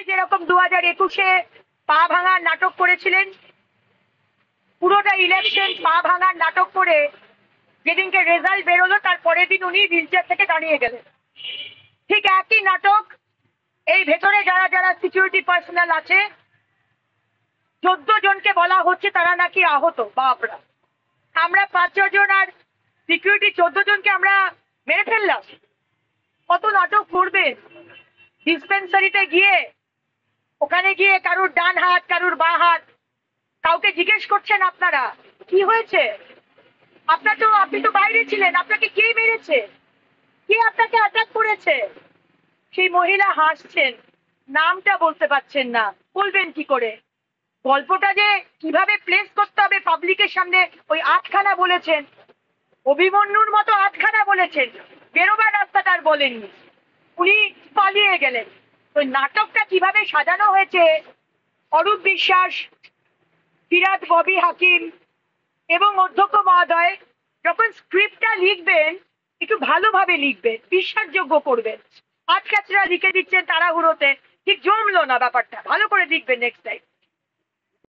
যেরকম 2021-এ পা ভাঙার নাটক করেছিলেন, পুরোটা ইলেকশন পা ভাঙার নাটক করে যেদিনকে রেজাল্ট বেরোলো তার পরের দিন উনি হুইলচেয়ার থেকে দাঁড়িয়ে গেলেন। ঠিক একই নাটক এই ভেতরে যারা যারা সিকিউরিটি পার্সোনাল আছে 14 জনকে বলা হচ্ছে তারা নাকি আহত। বাপরা, আমরা 5 জন আর সিকিউরিটি 14 জনকে আমরা মেরে ফেললাম। কত নাটক করবেন? ডিসপেন্সারিতে গিয়ে ওখানে গিয়ে কারুর ডান হাত কারুর বাঁ হাত কাউকে জিজ্ঞেস করছেন আপনারা কি হয়েছে? আপনি তো বাইরে ছিলেন, আপনাকে কে মেরেছে, কে আপনাকে অ্যাটাক করেছে? সেই মহিলা হাসছেন, নামটা বলতে পারছেন না, বলবেন কি করে? গল্পটা যে কিভাবে প্লেস করতে হবে পাবলিকের সামনে ওই 8খানা বলেছেন, অভিমন্যুর মতো 8খানা বলেছেন, বেরোবার রাস্তাটা আর বলেননি, উনি পালিয়ে গেলেন। ওই নাটকটা কিভাবে সাজানো হয়েছে অরূপ বিশ্বাস, ফিরাদ ববি হাকিম এবং অধ্যক্ষ মহোদয় যখন স্ক্রিপ্টটা লিখবেন একটু ভালোভাবে লিখবেন, বিশ্বাসযোগ্য করবেন। আজকাছরা লিখে দিচ্ছেন তাড়াহুড়োতে, ঠিক জমলো না ব্যাপারটা, ভালো করে লিখবেন নেক্সট টাইম।